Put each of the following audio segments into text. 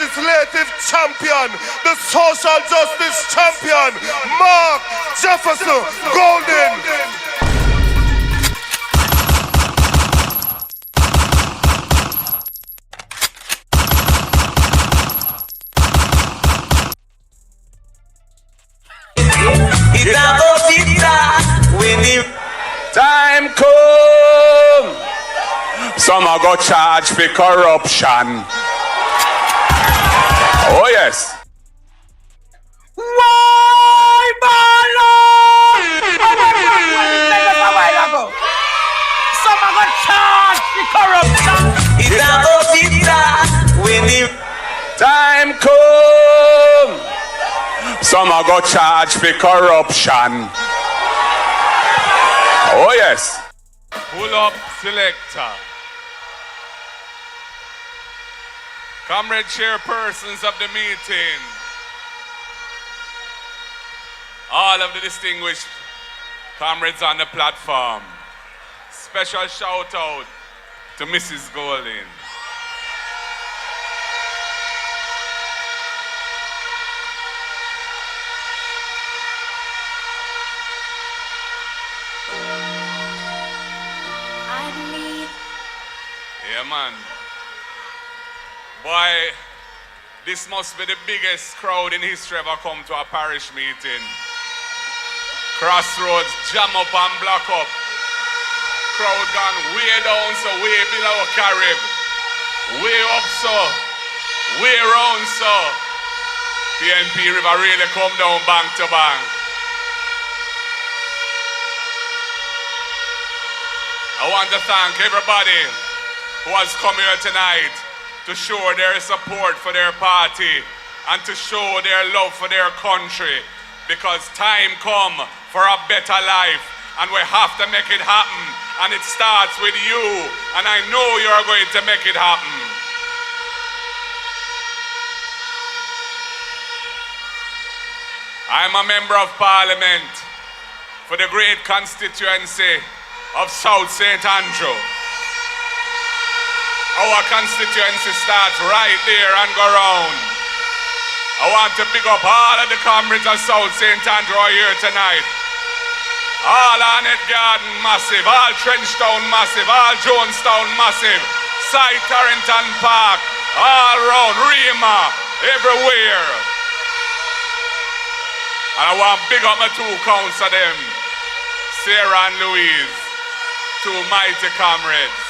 legislative champion, the social justice champion, Mark Jefferson Golden. Time come. Some are go charge for corruption. Oh yes. Why, Bolo? Some are go charge for corruption. Time come. Some are go charge for corruption. Oh yes. Pull up selector. Comrade chairpersons of the meeting. All of the distinguished comrades on the platform. Special shout out to Mrs. Golden. Yeah, man. Boy, this must be the biggest crowd in history ever come to a parish meeting. Crossroads jam up and block up. Crowd gone way down, so way below Carib. Way up, so. Way round, so. PNP River really come down bank to bank. I want to thank everybody who has come here tonight to show their support for their party and to show their love for their country, because time come for a better life and we have to make it happen, and it starts with you, and I know you're going to make it happen. I'm a member of Parliament for the great constituency of South St. Andrew. Our constituency starts right there and go round. I want to big up all of the comrades of South St. Andrew here tonight. All Arnett Garden massive, all Trenchtown massive, all Jonestown massive, Side Torrington Park, all round, Rima, everywhere. And I want to big up my two counts of them, Sarah and Louise, two mighty comrades.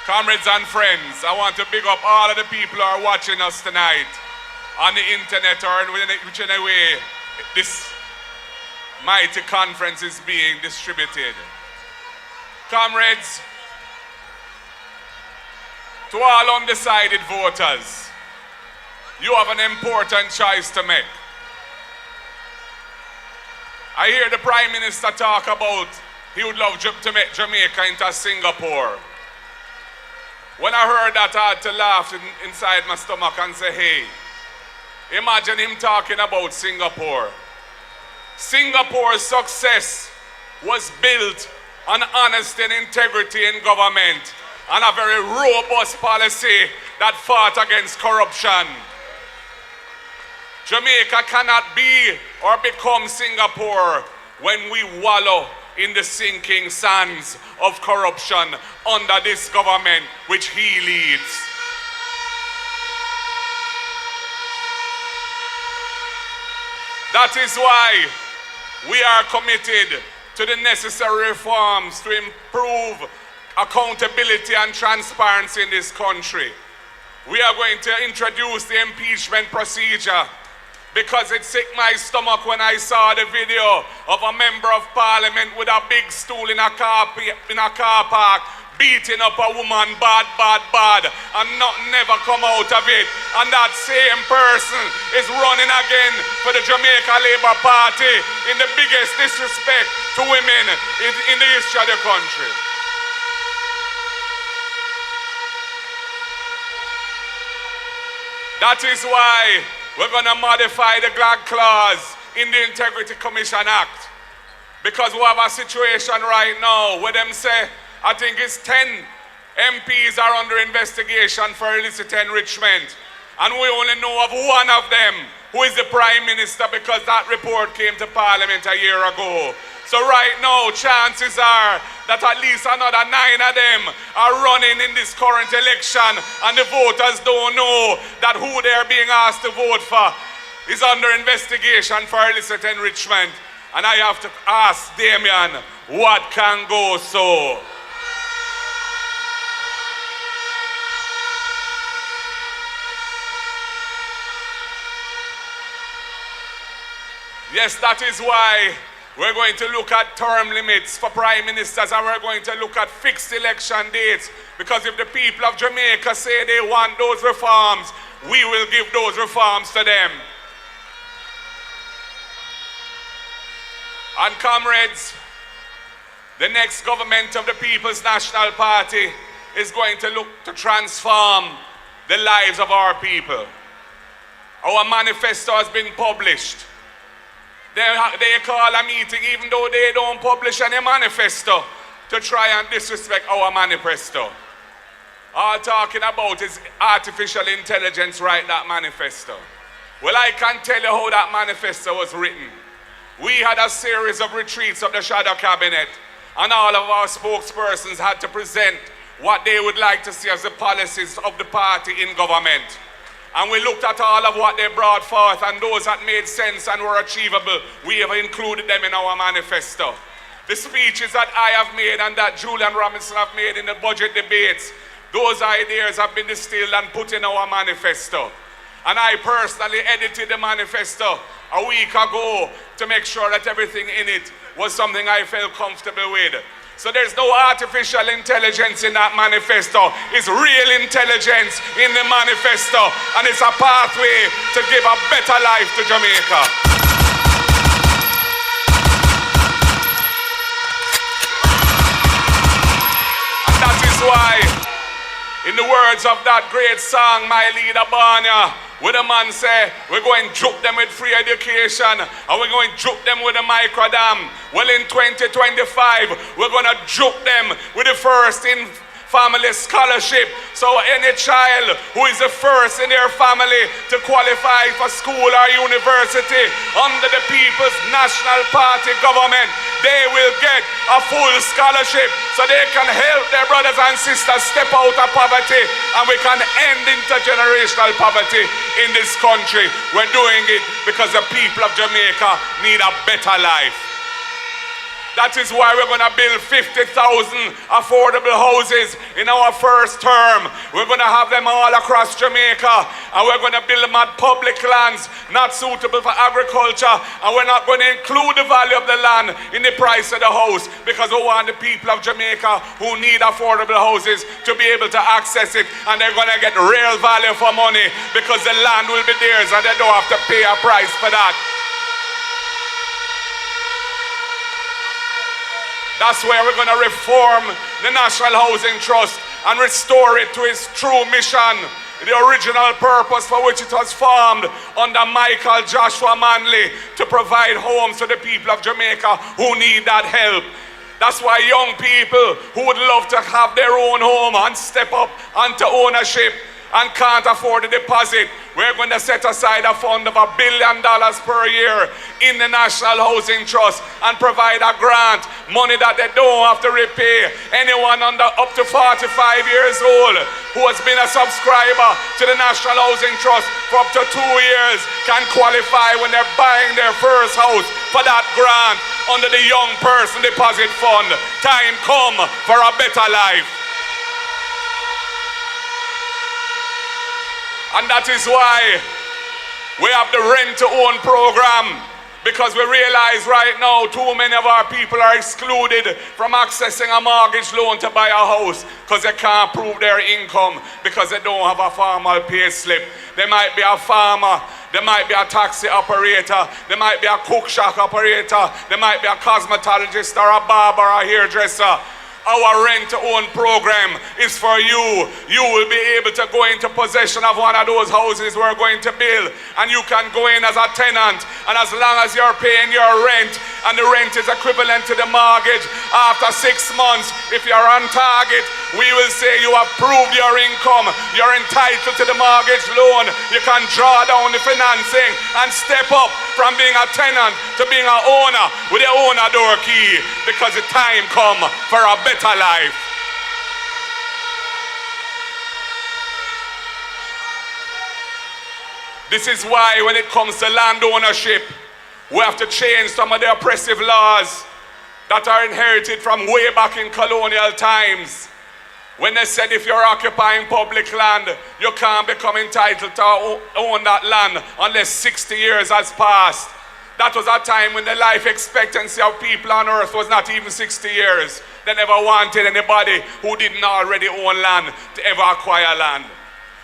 Comrades and friends, I want to big up all of the people who are watching us tonight on the internet or in whichever way this mighty conference is being distributed. Comrades, to all undecided voters, you have an important choice to make. I hear the Prime Minister talk about he would love to make Jamaica into Singapore. When I heard that, I had to laugh inside my stomach and say, hey, imagine him talking about Singapore. Singapore's success was built on honesty and integrity in government and a very robust policy that fought against corruption. Jamaica cannot be or become Singapore when we wallow in the sinking sands of corruption under this government which he leads. That is why we are committed to the necessary reforms to improve accountability and transparency in this country. We are going to introduce the impeachment procedure, because it sick my stomach when I saw the video of a member of parliament with a big stool in a car park beating up a woman bad, and nothing never come out of it. And that same person is running again for the Jamaica Labour Party in the biggest disrespect to women in the history of the country. That is why we're going to modify the glad clause in the Integrity Commission Act. Because we have a situation right now where them say I think it's 10 MPs are under investigation for illicit enrichment. And we only know of one of them, who is the Prime Minister, because that report came to Parliament a year ago. So right now, chances are that at least another 9 of them are running in this current election, and the voters don't know that who they're being asked to vote for is under investigation for illicit enrichment. And I have to ask Damien, what can go so? Yes, that is why we're going to look at term limits for prime ministers, and we're going to look at fixed election dates, because if the people of Jamaica say they want those reforms, we will give those reforms to them. And comrades, the next government of the People's National Party is going to look to transform the lives of our people. Our manifesto has been published. They call a meeting, even though they don't publish any manifesto, to try and disrespect our manifesto. All talking about is artificial intelligence, write that manifesto. Well, I can tell you how that manifesto was written. We had a series of retreats of the shadow cabinet, and all of our spokespersons had to present what they would like to see as the policies of the party in government. And we looked at all of what they brought forth, and those that made sense and were achievable, we have included them in our manifesto. The speeches that I have made and that Julian Robinson have made in the budget debates, those ideas have been distilled and put in our manifesto. And I personally edited the manifesto a week ago to make sure that everything in it was something I felt comfortable with. So there's no artificial intelligence in that manifesto. It's real intelligence in the manifesto, and it's a pathway to give a better life to Jamaica. And that is why, in the words of that great song, My Leader Barnia, where the man say, we're going to juke them with free education, and we're going to juke them with a micro dam. Well, in 2025, we're going to juke them with the first in family scholarship. So any child who is the first in their family to qualify for school or university under the People's National Party government, they will get a full scholarship so they can help their brothers and sisters step out of poverty, and we can end intergenerational poverty in this country. We're doing it because the people of Jamaica need a better life. That is why we're going to build 50,000 affordable houses in our first term. We're going to have them all across Jamaica, and we're going to build them on public lands not suitable for agriculture, and we're not going to include the value of the land in the price of the house, because we want the people of Jamaica who need affordable houses to be able to access it, and they're going to get real value for money, because the land will be theirs and they don't have to pay a price for that. That's where we're going to reform the National Housing Trust and restore it to its true mission, the original purpose for which it was formed under Michael Joshua Manley, to provide homes to the people of Jamaica who need that help. That's why young people who would love to have their own home and step up onto ownership and can't afford the deposit, we're going to set aside a fund of $1 billion per year in the National Housing Trust and provide a grant, money that they don't have to repay. Anyone under up to 45 years old who has been a subscriber to the National Housing Trust for up to 2 years can qualify when they're buying their first house for that grant under the Young Person Deposit Fund. Time come for a better life. And that is why we have the rent-to-own program, because we realize right now too many of our people are excluded from accessing a mortgage loan to buy a house because they can't prove their income, because they don't have a formal pay slip. They might be a farmer, they might be a taxi operator, they might be a cook shack operator, they might be a cosmetologist or a barber or a hairdresser. Our rent-to-own program is for you. You will be able to go into possession of one of those houses we're going to build, and you can go in as a tenant, and as long as you're paying your rent, and the rent is equivalent to the mortgage, after 6 months, if you're on target, we will say you have proved your income. You're entitled to the mortgage loan. You can draw down the financing and step up from being a tenant to being an owner with your owner door key, because the time come for a better life. This is why when it comes to land ownership, we have to change some of the oppressive laws that are inherited from way back in colonial times. When they said if you're occupying public land, you can't become entitled to own that land unless 60 years has passed. That was a time when the life expectancy of people on earth was not even 60 years. They never wanted anybody who didn't already own land to ever acquire land.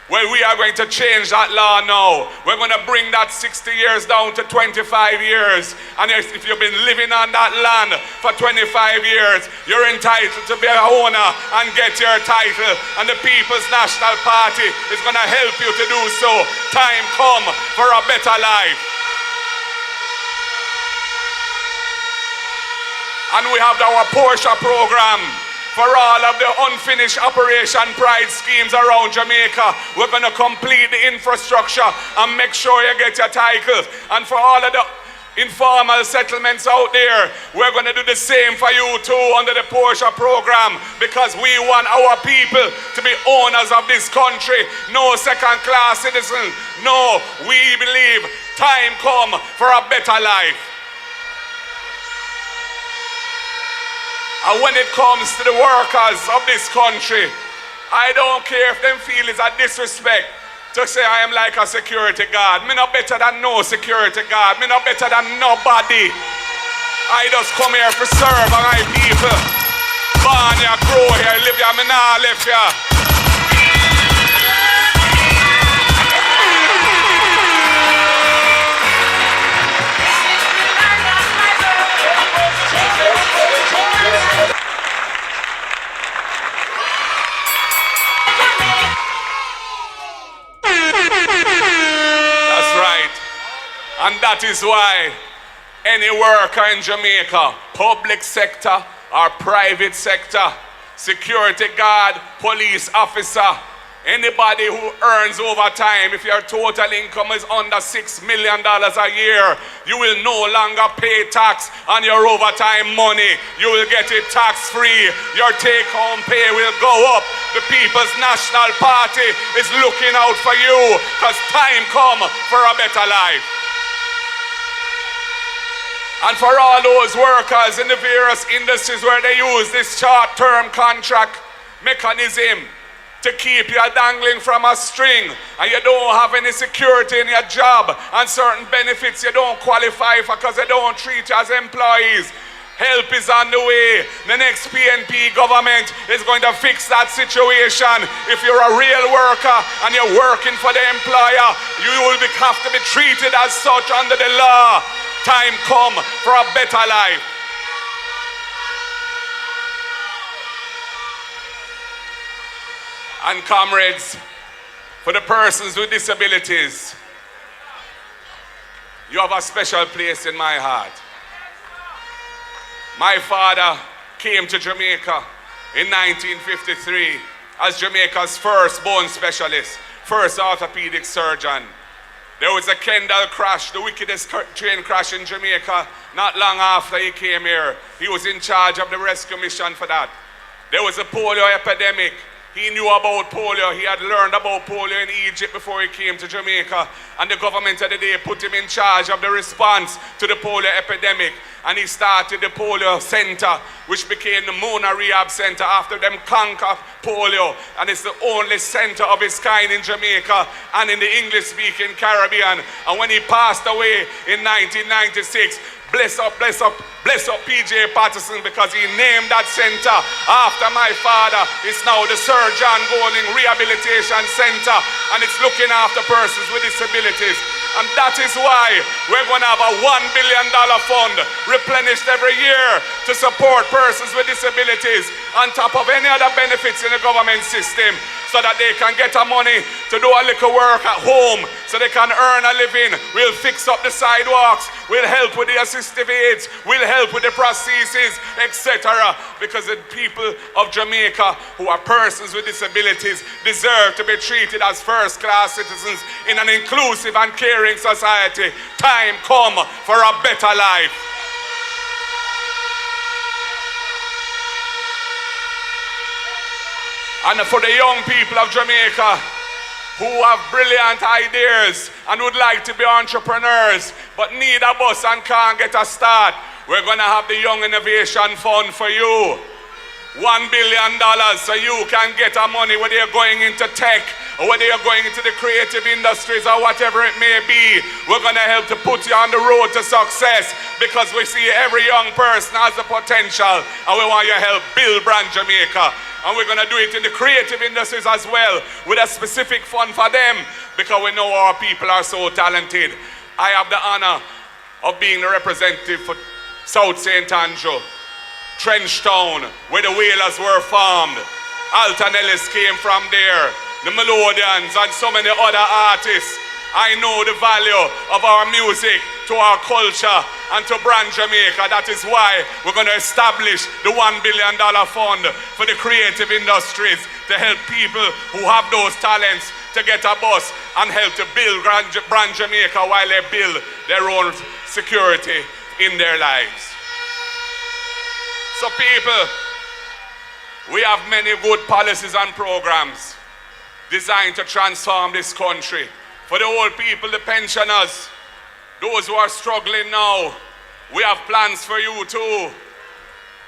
Well, we are going to change that law now. We're going to bring that 60 years down to 25 years. And if you've been living on that land for 25 years, you're entitled to be an owner and get your title. And the People's National Party is going to help you to do so. Time come for a better life. And we have our Porsche program for all of the unfinished Operation Pride schemes around Jamaica. We're going to complete the infrastructure and make sure you get your titles. And for all of the informal settlements out there, we're going to do the same for you too under the Porsche program, because we want our people to be owners of this country. No second-class citizen. No, we believe time come for a better life. And when it comes to the workers of this country, I don't care if them feel it's a disrespect to say I am like a security guard. Me not better than no security guard. Me not better than nobody. I just come here to serve my people. Born here, grow here, live here, me nah left here. And that is why any worker in Jamaica, public sector or private sector, security guard, police officer, anybody who earns overtime, if your total income is under $6 million a year, you will no longer pay tax on your overtime money. You will get it tax-free. Your take-home pay will go up. The People's National Party is looking out for you, because time come for a better life. And for all those workers in the various industries where they use this short-term contract mechanism to keep you dangling from a string, and you don't have any security in your job, and certain benefits you don't qualify for because they don't treat you as employees. Help is on the way. The next PNP government is going to fix that situation. If you're a real worker and you're working for the employer, you will have to be treated as such under the law. Time come for a better life. And comrades, for the persons with disabilities, you have a special place in my heart. My father came to Jamaica in 1953 as Jamaica's first bone specialist, first orthopedic surgeon. There was a Kendall crash, the wickedest train crash in Jamaica, not long after he came here. He was in charge of the rescue mission for that. There was a polio epidemic. He knew about polio. He had learned about polio in Egypt before he came to Jamaica. And the government of the day put him in charge of the response to the polio epidemic. And he started the polio center, which became the Mona Rehab Center after them conquer polio. And it's the only center of its kind in Jamaica and in the English-speaking Caribbean. And when he passed away in 1996, bless up PJ Patterson, because he named that center after my father. It's now the Sir John Golding Rehabilitation Center, and it's looking after persons with disabilities. And that is why we're going to have a $1 billion fund replenished every year to support persons with disabilities on top of any other benefits in the government system, so that they can get the money to do a little work at home, so they can earn a living. We'll fix up the sidewalks, we'll help with the assistive aids, we'll help with the prostheses, etc. Because the people of Jamaica who are persons with disabilities deserve to be treated as first-class citizens in an inclusive and caring society. Time come for a better life. And for the young people of Jamaica who have brilliant ideas and would like to be entrepreneurs but need a bus and can't get a start, we're going to have the Young Innovation Fund for you. $1 billion so you can get our money, whether you're going into tech or whether you're going into the creative industries or whatever it may be. We're going to help to put you on the road to success, because we see every young person has the potential, and we want your help build Brand Jamaica. And we're going to do it in the creative industries as well, with a specific fund for them, because we know our people are so talented. I have the honor of being the representative for South St. Andrew, Trenchtown, where the whalers were formed. Alton Ellis came from there, the Melodians and so many other artists. I know the value of our music to our culture and to Brand Jamaica. That is why we're going to establish the $1 billion fund for the creative industries, to help people who have those talents to get a bus and help to build Brand Jamaica while they build their own security in their lives. So people, we have many good policies and programs designed to transform this country. For the old people, the pensioners, those who are struggling now, we have plans for you too.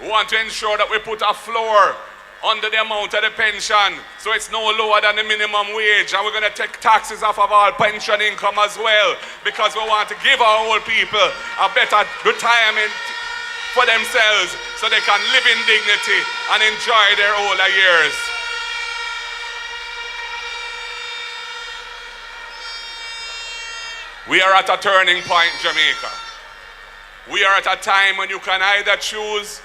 We want to ensure that we put a floor under the amount of the pension, so it's no lower than the minimum wage. And we're going to take taxes off of all pension income as well, because we want to give our old people a better retirement for themselves, so they can live in dignity and enjoy their older years. We are at a turning point, Jamaica. We are at a time when you can either choose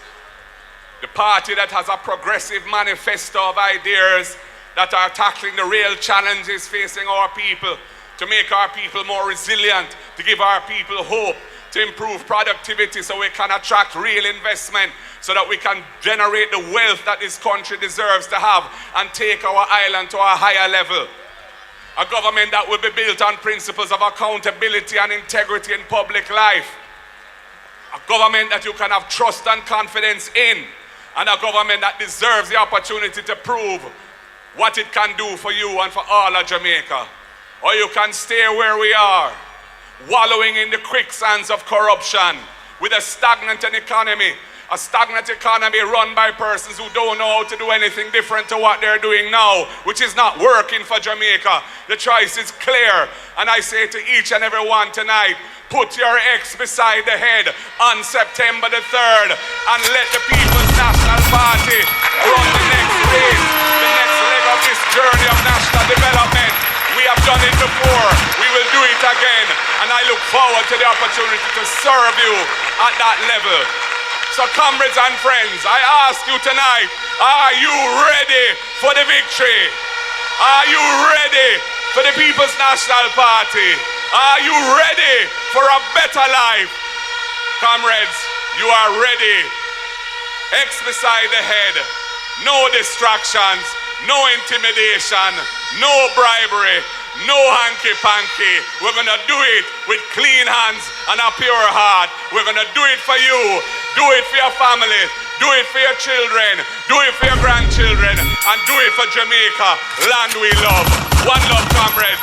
the party that has a progressive manifesto of ideas that are tackling the real challenges facing our people, to make our people more resilient, to give our people hope, to improve productivity so we can attract real investment, so that we can generate the wealth that this country deserves to have and take our island to a higher level. A government that will be built on principles of accountability and integrity in public life. A government that you can have trust and confidence in. And a government that deserves the opportunity to prove what it can do for you and for all of Jamaica. Or you can stay where we are, wallowing in the quicksands of corruption, with a stagnant economy. A stagnant economy run by persons who don't know how to do anything different to what they're doing now, which is not working for Jamaica. The choice is clear, and I say to each and every one tonight, put your X beside the head on September the 3rd, and let the People's National Party run the next race, the next leg of this journey of national development. We have done it before, we will do it again, and I look forward to the opportunity to serve you at that level. So comrades and friends, I ask you tonight, are you ready for the victory? Are you ready for the People's National Party? Are you ready for a better life? Comrades, you are ready. X beside the head, no distractions, no intimidation, no bribery, no hanky-panky. We're going to do it with clean hands and a pure heart. We're going to do it for you. Do it for your family. Do it for your children. Do it for your grandchildren. And do it for Jamaica, land we love. One love, comrades.